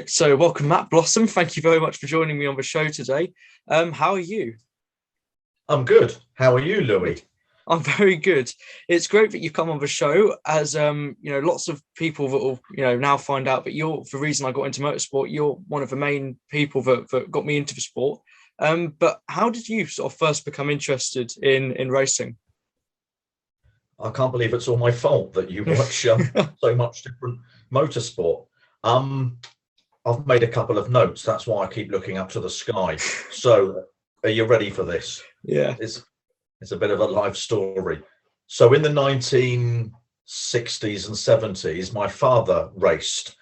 So, welcome, Matt Blossom. Thank you very much for joining me on the show today. How are you? I'm good. How are you, Louis? I'm very good. It's great that you've come on the show, as lots of people that will now find out that you're the reason I got into motorsport. You're one of the main people that got me into the sport. But how did you sort of first become interested in racing? I can't believe it's all my fault that you watch so much different motorsport. Um, I've made a couple of notes. That's why I keep looking up to the sky. So, are you ready for this? Yeah. It's a bit of a life story. So, in the 1960s and 70s, my father raced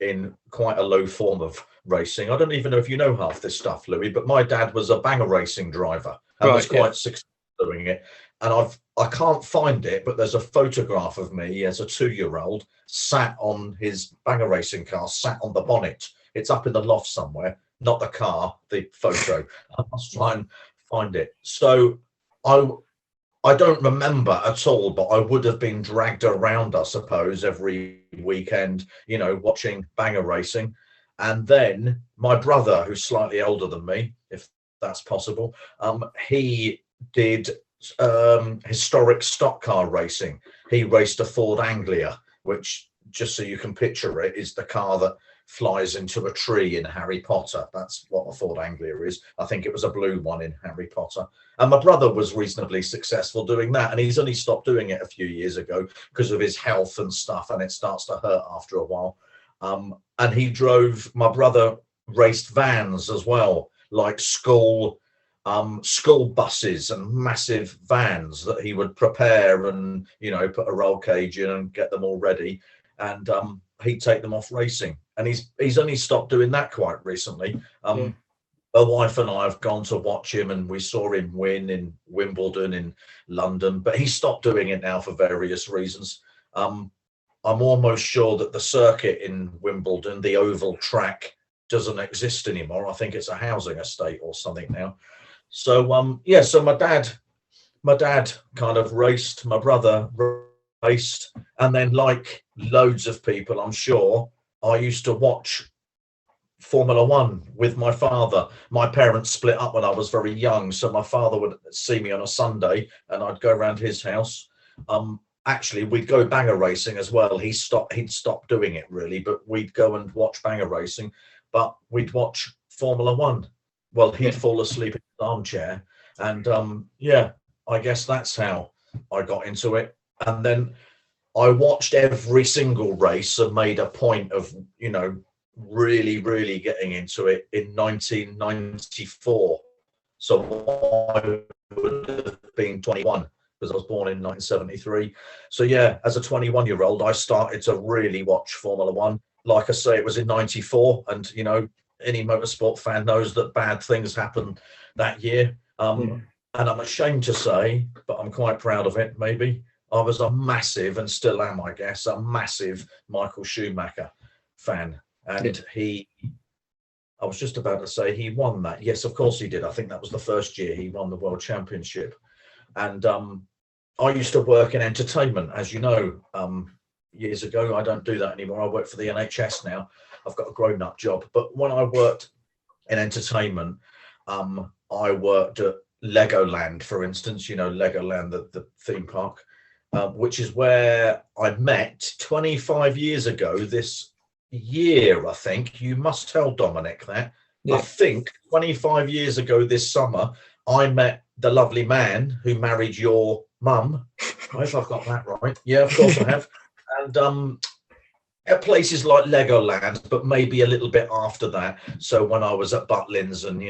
in quite a low form of racing. I don't even know if you know half this stuff, Louis, but my dad was a banger racing driver and was quite successful doing it. And I can't find it, but there's a photograph of me as a 2-year-old sat on his banger racing car, sat on the bonnet. It's up in the loft somewhere, not the car, the photo. I must try and find it. So I don't remember at all, but I would have been dragged around, I suppose, every weekend, watching banger racing. And then my brother, who's slightly older than me, if that's possible, he did historic stock car racing. He raced a Ford Anglia, which, just so you can picture it, is the car that flies into a tree in Harry Potter. That's what a Ford Anglia is. I think it was a blue one in Harry Potter. And my brother was reasonably successful doing that, and he's only stopped doing it a few years ago because of his health and stuff, and it starts to hurt after a while. And my brother raced vans as well, like school buses and massive vans that he would prepare and put a roll cage in and get them all ready, and he'd take them off racing. And he's only stopped doing that quite recently. My wife and I have gone to watch him, and we saw him win in Wimbledon in London, but he stopped doing it now for various reasons. I'm almost sure that the circuit in Wimbledon, the oval track, doesn't exist anymore. I think it's a housing estate or something now. So so my dad kind of raced, my brother raced, and then, like loads of people, I'm sure, I used to watch Formula One with my father. My parents split up when I was very young, so my father would see me on a Sunday and I'd go around his house. Actually, we'd go banger racing as well. He'd stopped doing it really, but we'd go and watch banger racing, but we'd watch Formula One. Well, he'd fall asleep in his armchair, and I guess that's how I got into it. And then I watched every single race and made a point of, really, really getting into it in 1994. So I would have been 21 because I was born in 1973. So yeah, as a 21-year-old, I started to really watch Formula One. Like I say, it was in 94, and any motorsport fan knows that bad things happened that year. And I'm ashamed to say, but I'm quite proud of it, maybe, I was a massive, and still am, I guess, a massive Michael Schumacher fan. And I was just about to say he won that. Yes, of course he did. I think that was the first year he won the World Championship. And I used to work in entertainment, as you know, years ago. I don't do that anymore. I work for the NHS now. I've got a grown-up job. But when I worked in entertainment, I worked at Legoland, for instance, Legoland, the theme park, which is where I met 25 years ago this year, I think. You must tell Dominic that. I think 25 years ago this summer, I met the lovely man who married your mum. I hope I've got that right. Yeah, of course I have. And at places like Legoland, but maybe a little bit after that. So when I was at Butlins and,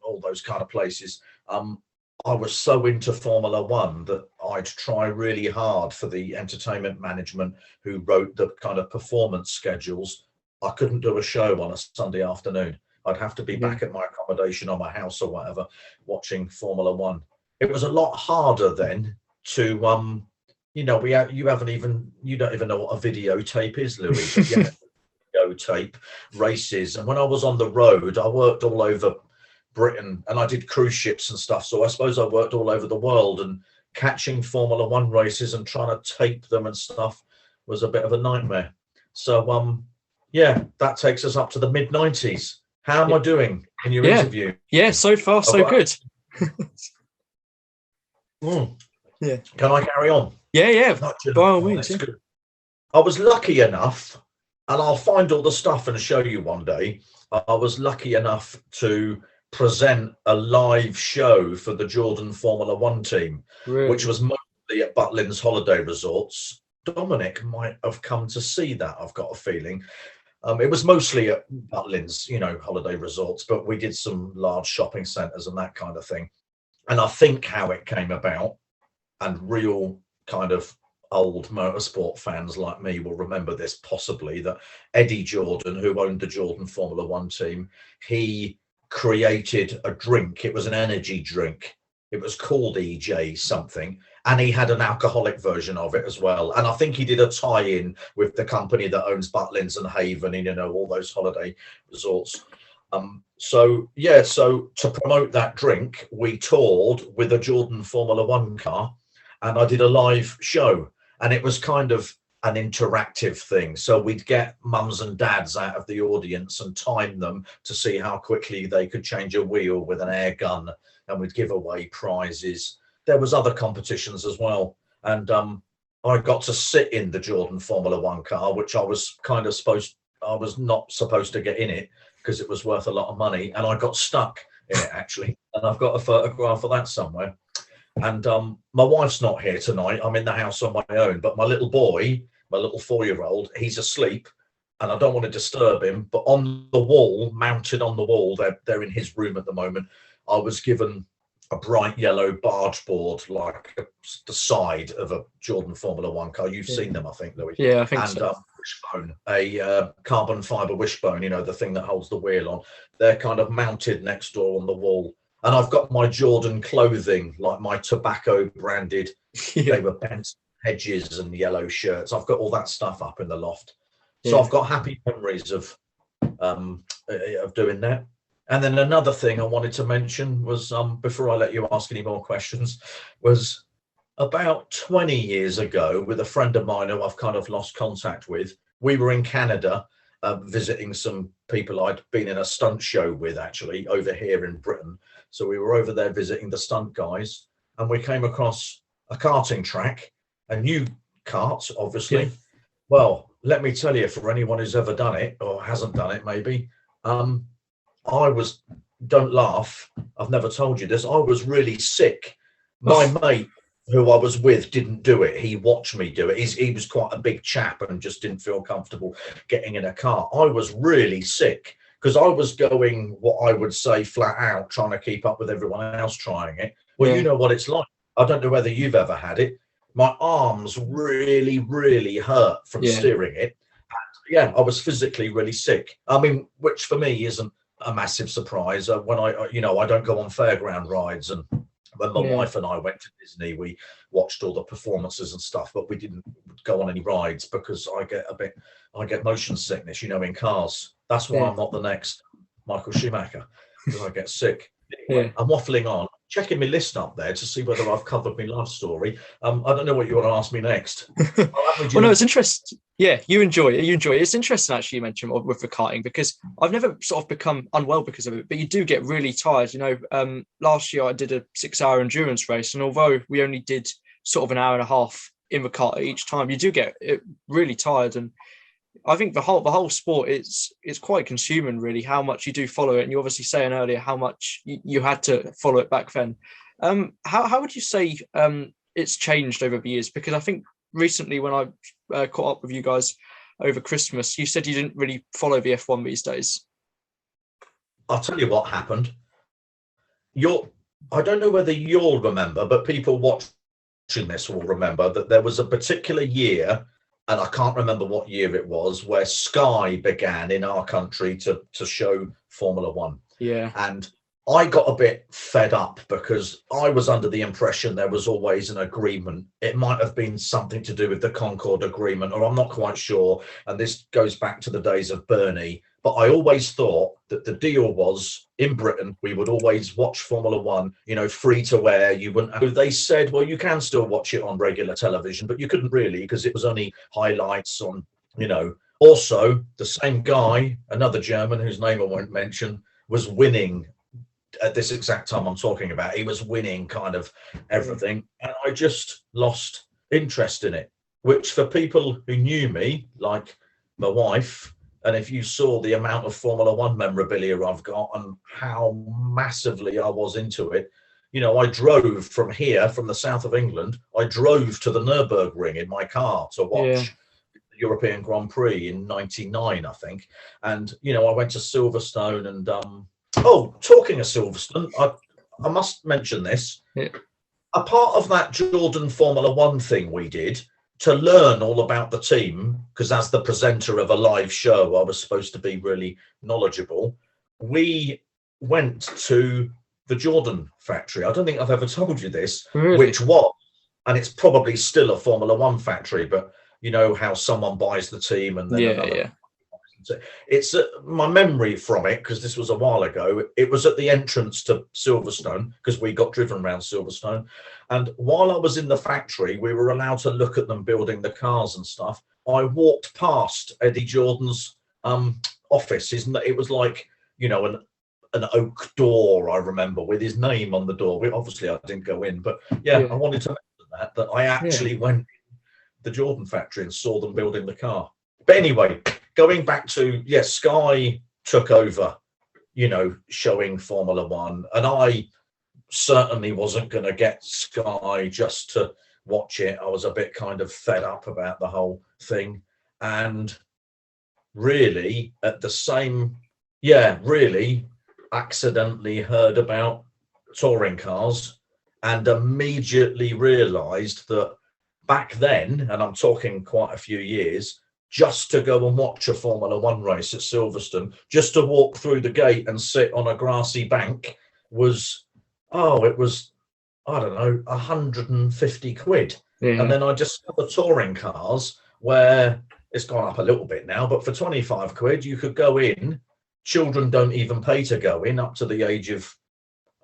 all those kind of places, I was so into Formula One that I'd try really hard for the entertainment management who wrote the kind of performance schedules. I couldn't do a show on a Sunday afternoon. I'd have to be back at my accommodation or my house or whatever, watching Formula One. It was a lot harder then to, you don't even know what a videotape is, Louis. But yeah, videotape races. And when I was on the road, I worked all over Britain, and I did cruise ships and stuff. So I suppose I worked all over the world, and catching Formula One races and trying to tape them and stuff was a bit of a nightmare. So Yeah, that takes us up to the mid-90s. How am I doing in your Yeah. interview? Yeah, so far so good. Yeah. Can I carry on? Yeah. By all means. That's good. I was lucky enough, and I'll find all the stuff and show you one day. I was lucky enough to present a live show for the Jordan Formula One team, which was mostly at Butlins holiday resorts. Dominic might have come to see that, I've got a feeling. It was mostly at Butlins, holiday resorts, but we did some large shopping centres and that kind of thing. And I think how it came about, and real kind of old motorsport fans like me will remember this possibly, that Eddie Jordan, who owned the Jordan Formula One team, he created a drink. It was an energy drink. It was called EJ something, and he had an alcoholic version of it as well. And I think he did a tie-in with the company that owns Butlins and Haven, and all those holiday resorts. So to promote that drink, we toured with a Jordan Formula One car, and I did a live show, and it was kind of an interactive thing. So we'd get mums and dads out of the audience and time them to see how quickly they could change a wheel with an air gun, and we'd give away prizes. There was other competitions as well, and I got to sit in the Jordan Formula One car, which I was not supposed to get in it because it was worth a lot of money, and I got stuck in it actually, and I've got a photograph of that somewhere. And my wife's not here tonight. I'm in the house on my own, but my little boy, my little 4-year-old, he's asleep, and I don't want to disturb him. But on the wall, mounted on the wall, they're in his room at the moment, I was given a bright yellow barge board, like the side of a Jordan Formula One car. You've seen them, I think, Louis. Yeah, I think and, so. Wishbone, a carbon fiber wishbone, the thing that holds the wheel on. They're kind of mounted next door on the wall. And I've got my Jordan clothing, like my tobacco branded, they were Benson Hedges and yellow shirts. I've got all that stuff up in the loft. So I've got happy memories of doing that. And then another thing I wanted to mention was, before I let you ask any more questions, was about 20 years ago, with a friend of mine who I've kind of lost contact with, we were in Canada visiting some people I'd been in a stunt show with, actually, over here in Britain. So we were over there visiting the stunt guys, and we came across a karting track, a new kart, obviously. Well, let me tell you, for anyone who's ever done it or hasn't done it, maybe, don't laugh, I've never told you this, I was really sick. My mate who I was with didn't do it. He watched me do it. He was quite a big chap and just didn't feel comfortable getting in a car. I was really sick because I was going, what I would say, flat out, trying to keep up with everyone else trying it. Well, you know what it's like. I don't know whether you've ever had it. My arms really, really hurt from steering it. And I was physically really sick. I mean, which for me isn't a massive surprise. When I don't go on fairground rides, and when my wife and I went to Disney, we watched all the performances and stuff, but we didn't go on any rides because I get motion sickness, in cars. That's why I'm not the next Michael Schumacher, because I get sick. Anyway, I'm waffling on, checking my list up there to see whether I've covered my love story. I don't know what you want to ask me next. Well, no, it's interesting. Yeah, you enjoy it. It's interesting, actually, you mentioned with the karting, because I've never sort of become unwell because of it, but you do get really tired. Last year I did a 6-hour endurance race, and although we only did sort of an hour and a half in the kart each time, you do get really tired. And I think the whole sport is quite consuming, really, how much you do follow it. And you're obviously saying earlier how much you had to follow it back then. How would you say it's changed over the years? Because I think recently when I caught up with you guys over Christmas, you said you didn't really follow the F1 these days. I'll tell you what happened. I don't know whether you'll remember, but people watching this will remember that there was a particular year, and I can't remember what year it was, where Sky began in our country to show Formula One. Yeah. And I got a bit fed up because I was under the impression there was always an agreement. It might have been something to do with the Concord Agreement, or I'm not quite sure. And this goes back to the days of Bernie. But I always thought that the deal was, in Britain, we would always watch Formula One, free to air. You wouldn't. They said, well, you can still watch it on regular television, but you couldn't really, because it was only highlights on, Also, the same guy, another German whose name I won't mention, was winning at this exact time I'm talking about. He was winning kind of everything, and I just lost interest in it. Which, for people who knew me, like my wife, and if you saw the amount of Formula One memorabilia I've got and how massively I was into it, I drove from here, from the south of England, I drove to the Nürburgring in my car to watch the European Grand Prix in '99, I think. And, I went to Silverstone and, talking of Silverstone, I must mention this. Yeah. A part of that Jordan Formula One thing we did to learn all about the team, because as the presenter of a live show, I was supposed to be really knowledgeable. We went to the Jordan factory. I don't think I've ever told you this, Really? which was, and it's probably still a Formula One factory, but you know how someone buys the team and then another. It's my memory from it, because this was a while ago. It was at the entrance to Silverstone, because we got driven around Silverstone. And while I was in the factory, we were allowed to look at them building the cars and stuff. I walked past Eddie Jordan's office. It was like, an oak door, I remember, with his name on the door. Obviously, I didn't go in, but I wanted to mention that I actually went in the Jordan factory and saw them building the car. But anyway, going back to, Sky took over, showing Formula One. And I certainly wasn't going to get Sky just to watch it. I was a bit kind of fed up about the whole thing. And really, really accidentally heard about touring cars and immediately realised that back then, and I'm talking quite a few years, just to go and watch a Formula One race at Silverstone, just to walk through the gate and sit on a grassy bank was, I don't know, 150 quid. Yeah. And then I discovered touring cars where it's gone up a little bit now, but for 25 quid, you could go in. Children don't even pay to go in up to the age of,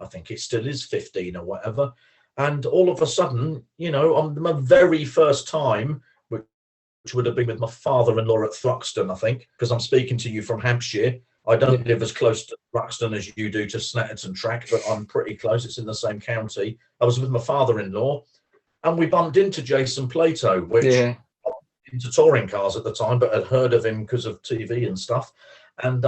I think it still is 15 or whatever. And all of a sudden, on my very first time, which would have been with my father-in-law at Thruxton, I think, because I'm speaking to you from Hampshire. I don't live as close to Thruxton as you do to Snetterton Track, but I'm pretty close. It's in the same county. I was with my father-in-law, and we bumped into Jason Plato, which into touring cars at the time, but had heard of him because of TV and stuff. And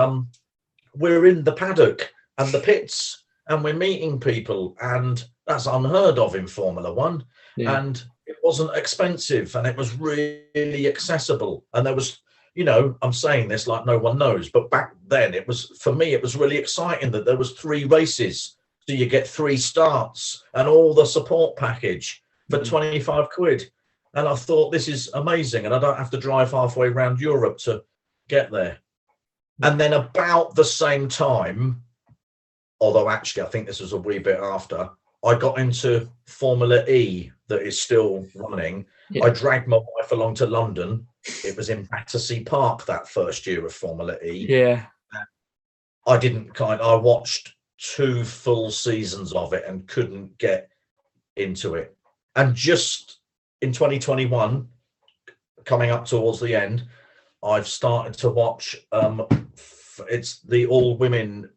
we're in the paddock and the pits, and we're meeting people, and that's unheard of in Formula One. And it wasn't expensive, and it was really accessible. And there was, I'm saying this like no one knows, but back then for me, it was really exciting that there was 3 races. So you get 3 starts and all the support package for 25 quid. And I thought, this is amazing. And I don't have to drive halfway around Europe to get there. And then about the same time, although actually I think this was a wee bit after, I got into Formula E that is still running. I dragged my wife along to London. It was in Battersea Park that first year of Formula E. Yeah. I watched 2 full seasons of it and couldn't get into it. And just in 2021, coming up towards the end, I've started to watch, it's the all-women,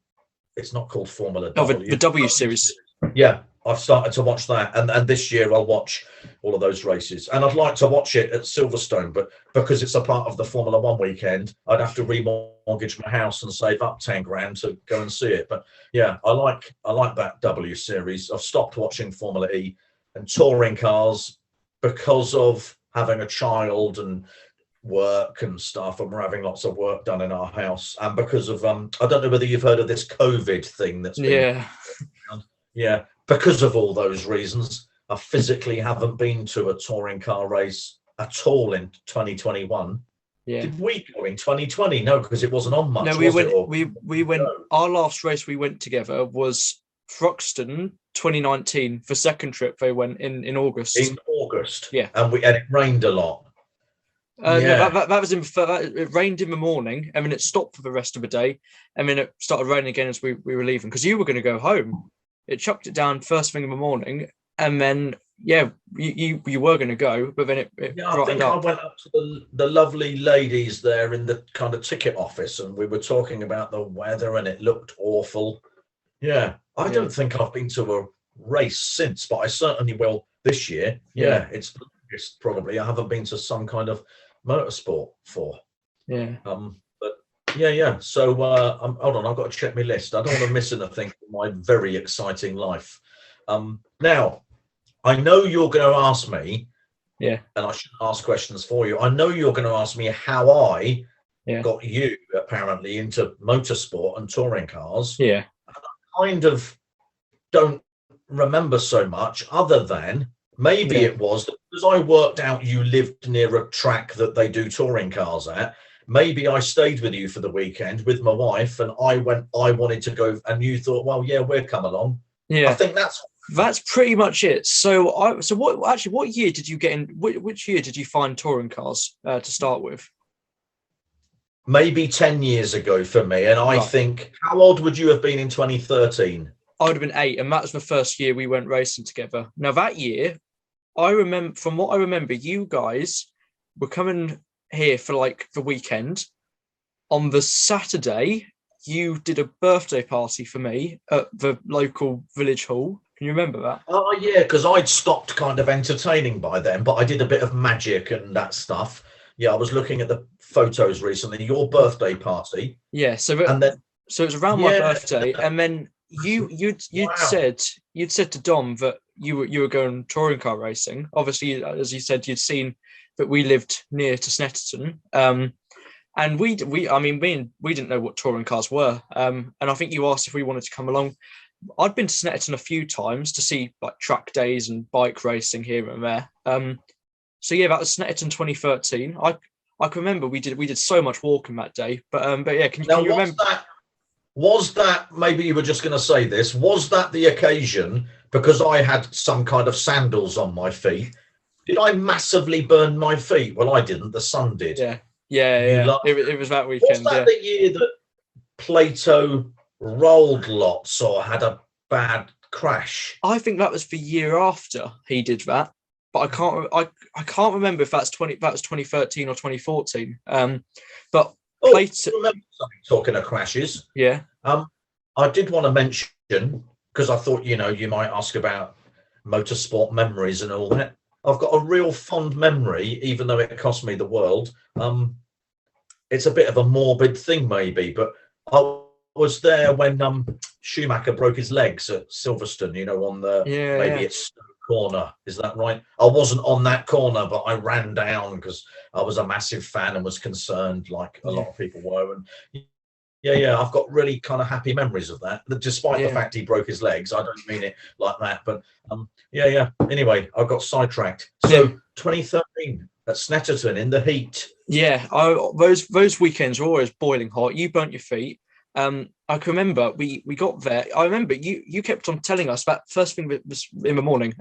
it's not called Formula W. The W series. Yeah, I've started to watch that, and this year I'll watch all of those races. And I'd like to watch it at Silverstone, but because it's a part of the Formula One weekend, I'd have to remortgage my house and save up 10 grand to go and see it. But yeah, I like that W series. I've stopped watching Formula E and touring cars because of having a child and work and stuff, and we're having lots of work done in our house, and because of I don't know whether you've heard of this COVID thing that's been because of all those reasons, I physically haven't been to a touring car race at all in 2021. Did we go in 2020? No, because it wasn't on much. No, we went. Our last race we went together was Thruxton 2019. For second trip they went in August. In August, and it rained a lot. No, that was it rained in the morning, and then it stopped for the rest of the day, and then it started raining again as we were leaving, because you were going to go home. It chucked it down first thing in the morning, and then you were going to go, but then it Yeah, I brightened think I up. went up to the lovely ladies there in the kind of ticket office, and we were talking about the weather, and it looked awful. Yeah, I Yeah, don't think I've been to a race since, but I certainly will this year. yeah, Yeah, it's the longest probably I haven't been to some kind of motorsport for. yeah. But yeah. So hold on, I've got to check my list. I don't want to miss anything in my very exciting life. Now I know you're going to ask me, Yeah, and I shouldn't ask questions for you. I know you're going to ask me how I yeah, got you apparently into motorsport and touring cars. yeah, Kind of don't remember so much, other than maybe yeah. it was because I worked out you lived near a track that they do touring cars at. Maybe I stayed with you for the weekend with my wife, and I wanted to go, and you thought, well, yeah, we'll come along. I Yeah, think that's pretty much it. So what year did you get in? Which year did you find touring cars to start with? maybe 10 years ago for me. And I Right, think, how old would you have been in 2013? I would have been 8, and that was the first year we went racing together. Now that year, I remember from what I remember, you guys were coming here for like the weekend. On the Saturday, you did a birthday party for me at the local village hall. Can you remember that? Oh, yeah, because I'd stopped kind of entertaining by then, but I did a bit of magic and that stuff. Yeah, I was looking at the photos recently, your birthday party. Yeah, And then, so it was around my yeah, birthday, and then you'd wow. said to Dom that you were going touring car racing. Obviously, as you said, you'd seen that we lived near to Snetterton, and we didn't know what touring cars were, and I think you asked if we wanted to come along. I'd been to Snetterton a few times to see like track days and bike racing here and there. So yeah, that was Snetterton 2013. I can remember we did so much walking that day, but yeah, can Now, you remember? was that, maybe you were just going to say this, was that the occasion because I had some kind of sandals on my feet? Did I massively burn my feet? Well, I didn't. The sun did. Yeah, yeah, You yeah. laugh. It was that Was weekend. that Yeah, the year that Plato rolled lots or had a bad crash? I think that was the year after he did that, but I can't remember if that was 2013 or 2014. But Oh, Plato, remember something, talking of crashes. yeah, Um, I did want to mention, because I thought, you might ask about motorsport memories and all that. I've got a real fond memory, even though it cost me the world. It's a bit of a morbid thing, maybe, but I was there when Schumacher broke his legs at Silverstone, on the, yeah, maybe yeah, it's corner. Is that right? I wasn't on that corner, but I ran down because I was a massive fan and was concerned, like a yeah, lot of people were. And yeah, I've got really kind of happy memories of that. Despite the yeah. fact he broke his legs, I don't mean it like that. But yeah. Anyway, I got sidetracked. Yeah. So 2013 at Snetterton in the heat. Yeah, those weekends were always boiling hot. You burnt your feet. I can remember we got there. I remember you kept on telling us that first thing that was in the morning.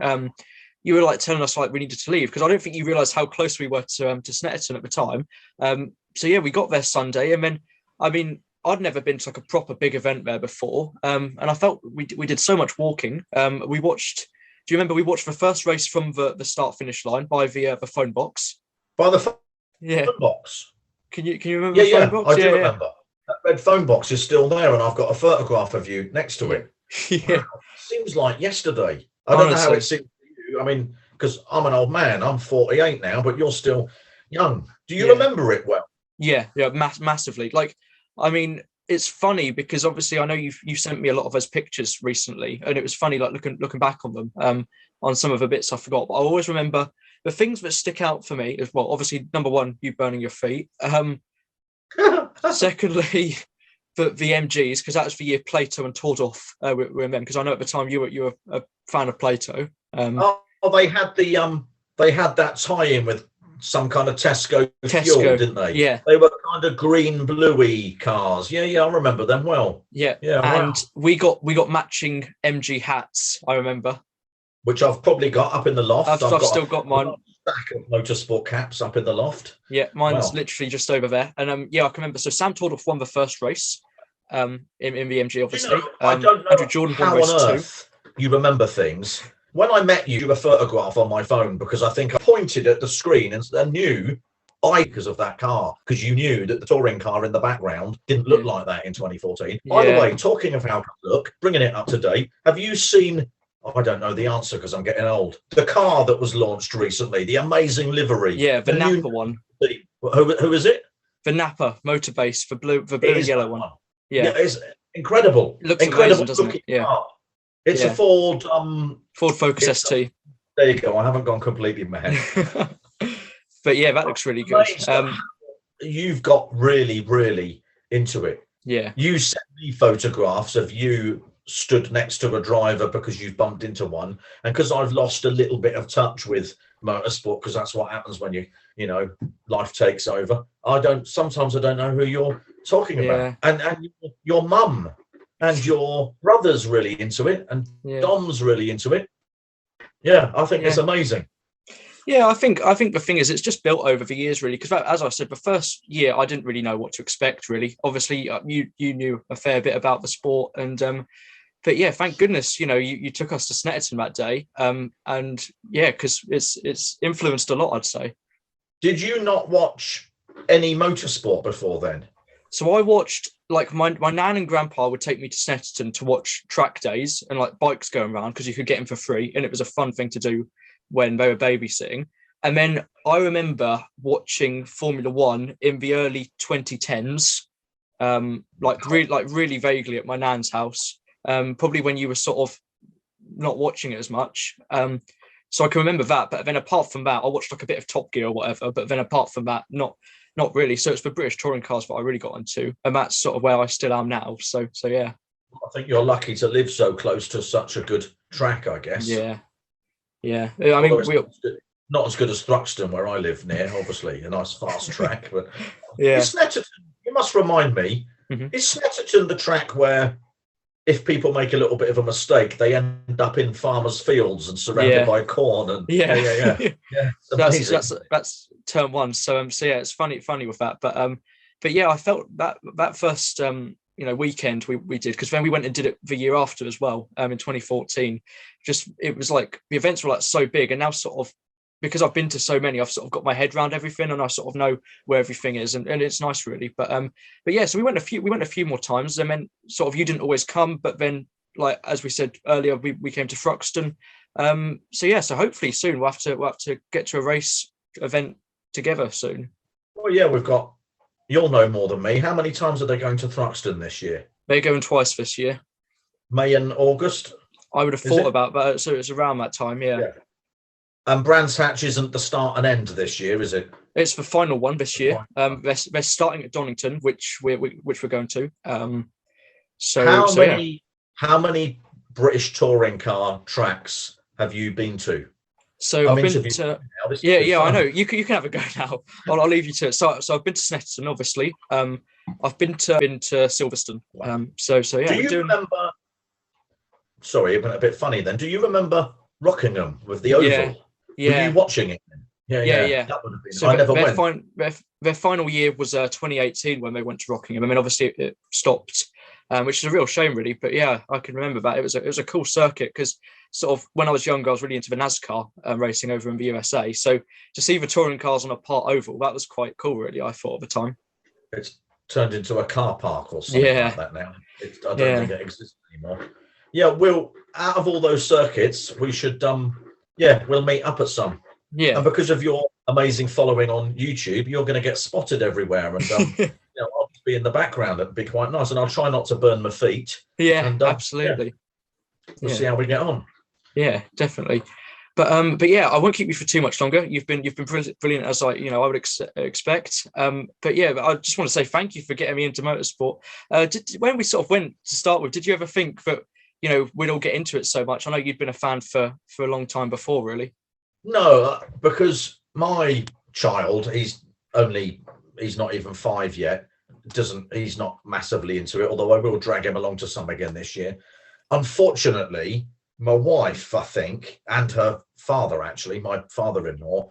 You were like telling us like we needed to leave because I don't think you realised how close we were to Snetterton at the time. So yeah, we got there Sunday, and then I mean I'd never been to like a proper big event there before, and I felt we did so much walking. We watched. Do you remember we watched the first race from the start finish line by the phone box? By the phone Yeah. box. Can you remember the phone Yeah, box? I do Yeah, remember. That red phone box is still there, and I've got a photograph of you next to yeah, it. yeah. Wow, seems like yesterday. I don't know how Honestly, it seems to you. I mean, because I'm an old man. I'm 48 now, but you're still young. Do you yeah, remember it well? yeah, massively. Like, I mean, it's funny because obviously I know you sent me a lot of those pictures recently, and it was funny like looking back on them. On some of the bits I forgot, but I always remember the things that stick out for me is well, obviously number one, you burning your feet. Secondly, the MGs because that was the year Plato and Tordorf were in them because I know at the time you were a fan of Plato. Oh, they had that tie-in with some kind of Tesco fuel, didn't they? Yeah, They were kind of green bluey cars. Yeah, I remember them well. yeah, Yeah, and wow. we got matching MG hats. I remember. Which I've probably got up in the loft. I've still got I've mine. got a stack of motorsport caps up in the loft. Yeah, mine's Wow. literally just over there. And yeah, I can remember. So Sam Tordorf won the first race, in the MG, obviously. I don't know Andrew Jordan won how race on two. earth you remember things. when I met you, a photograph on my phone because I think I pointed at the screen and knew because of that car, because you knew that the touring car in the background didn't look like that in 2014. By the way, talking of how to look, bringing it up to date, have you seen, I don't know the answer because I'm getting old, the car that was launched recently, the amazing livery? Yeah, the Napa one. Who is it? The Napa Motorbase, for blue and yellow one. Yeah, it's incredible. It looks incredible, amazing, doesn't it? Yeah. Car. It's a Ford Focus ST. There you go. I haven't gone completely in my head. But yeah, that looks really good. You've got really, really into it. Yeah. You sent me photographs of you stood next to a driver because you've bumped into one. And because I've lost a little bit of touch with motorsport, because that's what happens when life takes over. Sometimes I don't know who you're talking about. And your mum and your brother's really into it, and Dom's really into it. Yeah, I think it's amazing. Yeah, I think the thing is, it's just built over the years, really. Because as I said, the first year I didn't really know what to expect. Really, obviously, you knew a fair bit about the sport, and but yeah, thank goodness, you took us to Snetterton that day, and yeah, because it's influenced a lot, I'd say. Did you not watch any motorsport before then? So I watched, like, my nan and grandpa would take me to Snetterton to watch track days and like bikes going around because you could get them for free, and it was a fun thing to do when they were babysitting. And then I remember watching Formula One in the early 2010s, really vaguely at my nan's house, probably when you were sort of not watching it as much. So I can remember that. But then apart from that, I watched like a bit of Top Gear or whatever. But then apart from that, not really. So it's the British touring cars that I really got into, and that's sort of where I still am now. So yeah. I think you're lucky to live so close to such a good track, I guess. Yeah. I mean, not as good as Thruxton, where I live near, obviously, a nice fast track. But yeah, is Snetterton, you must remind me, is Snetterton the track where if people make a little bit of a mistake, they end up in farmers' fields and surrounded by corn? And yeah. That's turn one. So yeah, it's funny with that. But yeah, I felt that first weekend we did, because then we went and did it the year after as well, in 2014. Just, it was like the events were like so big, and now sort of, because I've been to so many, I've sort of got my head around everything, and I sort of know where everything is, and it's nice, really. But yeah, so we went a few more times, and then sort of you didn't always come, but then, like as we said earlier, we came to Thruxton. So hopefully soon we'll have to get to a race event together soon. Well, yeah, you'll know more than me. How many times are they going to Thruxton this year? They're going twice this year. May and August? I would have thought about that. So it's around that time, yeah. And Brands Hatch isn't the start and end this year, is it? It's the final one this year. They're starting at Donington, which we're going to. How many British touring car tracks have you been to? So I've been to I know you can have a go now. I'll leave you to it. So I've been to Snetterton, obviously. I've been to Silverstone. So yeah. Do you remember? Sorry, a bit funny then. Do you remember Rockingham with the oval? Yeah. Were you watching it? Yeah. That would have been. So I never went. Their final year was 2018 when they went to Rockingham. I mean, obviously it stopped, which is a real shame, really. But yeah, I can remember that. It was a cool circuit, because sort of when I was younger, I was really into the NASCAR racing over in the USA. So to see the touring cars on a part oval, that was quite cool, really, I thought, at the time. It's turned into a car park or something like that now. I don't think it exists anymore. Yeah, out of all those circuits, we should we'll meet up at some. Yeah. And because of your amazing following on YouTube, you're going to get spotted everywhere, and I'll be in the background. It'd be quite nice, and I'll try not to burn my feet. Yeah, and, absolutely. We'll see how we get on. Yeah, definitely. But yeah, I won't keep you for too much longer. You've been brilliant, as I would expect. But yeah, I just want to say thank you for getting me into motorsport. When we sort of went to start with, did you ever think that we'd all get into it so much? I know you'd been a fan for a long time before, really. No, because my child, he's not even 5 yet. He's not massively into it, although I will drag him along to some again this year. Unfortunately, my wife, I think, and her father, actually, my father-in-law,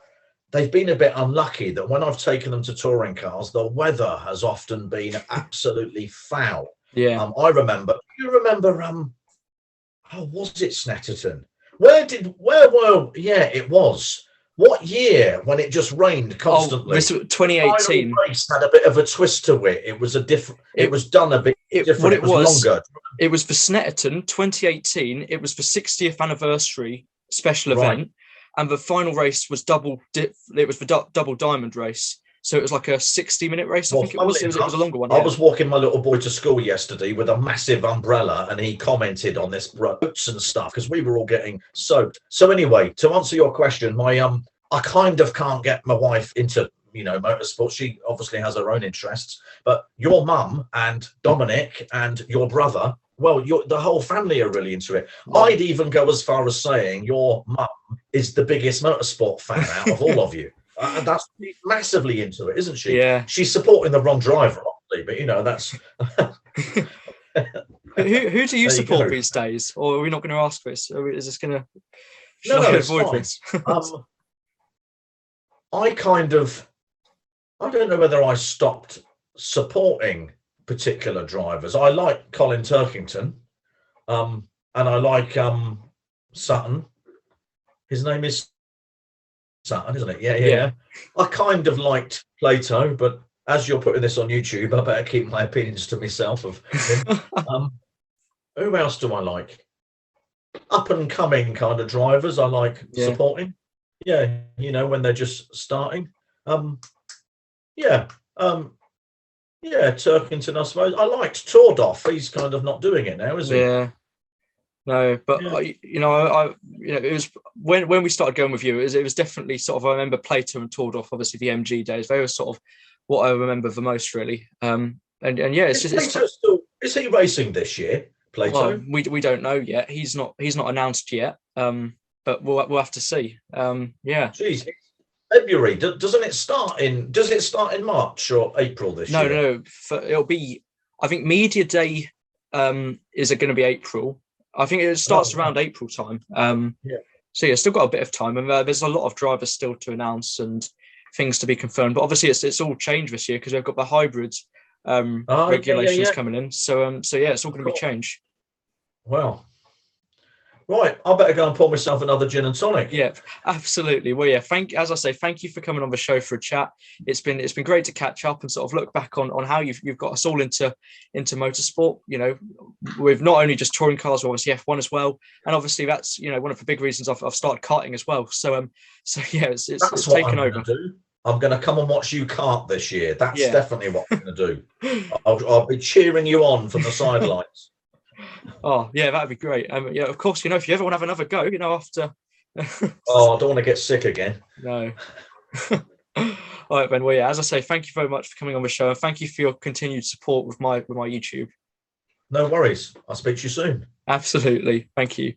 they've been a bit unlucky that when I've taken them to touring cars, the weather has often been absolutely foul. Yeah. I remember, was it Snetterton? It was. What year when it just rained constantly? This was 2018. The race had a bit of a twist to it. It was a different. It was done a bit different. What it was longer. It was for Snetterton 2018. It was for 60th anniversary special event, and the final race was It was the double diamond race. So it was like a 60-minute race. I think it was. It was a longer one. I was walking my little boy to school yesterday with a massive umbrella, and he commented on this boats and stuff because we were all getting soaked. So anyway, to answer your question, I kind of can't get my wife into motorsport. She obviously has her own interests, but your mum and Dominic and your brother, well, the whole family are really into it. I'd even go as far as saying your mum is the biggest motorsport fan out of all of you. That's massively into it, isn't she? Yeah. She's supporting the wrong driver, obviously, but that's. Who do you support these days? Or are we not going to ask this? Or is this going to? No, avoid this? I don't know whether I stopped supporting particular drivers. I like Colin Turkington, and I like Sutton. His name is Sutton, isn't it? Yeah. I kind of liked Plato, but as you're putting this on YouTube, I better keep my opinions to myself of him. Who else do I like? Up and coming kind of drivers I like supporting. Yeah, when they're just starting. Turkington, I suppose. I liked Tordoff. He's kind of not doing it now, is he? Yeah. No, but it was when we started going with you. It was definitely sort of. I remember Plato and Tordoff, obviously the MG days. They were sort of what I remember the most, really. It's is he racing this year, Plato? Well, we don't know yet. He's not announced yet. But we'll have to see. Jeez, February. Doesn't it start in? Does it start in March or April this year? No. It'll be. I think media day is it going to be April. I think it starts around April time. So still got a bit of time, and there's a lot of drivers still to announce and things to be confirmed. But obviously, it's all changed this year because we've got the hybrid regulations coming in. So it's all going to be changed. Well. Right, I better go and pour myself another gin and tonic. Yeah, absolutely. Well, thank you for coming on the show for a chat. It's been great to catch up and sort of look back on how you've got us all into motorsport. With not only just touring cars, but obviously F1 as well, and obviously that's one of the big reasons I've started karting as well. It's taken over. I'm going to come and watch you kart this year. That's definitely what I'm going to do. I'll be cheering you on from the sidelines. Oh yeah, that'd be great. Of course, if you ever want to have another go, after. Oh, I don't want to get sick again. No. All right, Ben. Well, as I say, thank you very much for coming on the show, and thank you for your continued support with my YouTube. No worries. I'll speak to you soon. Absolutely. Thank you.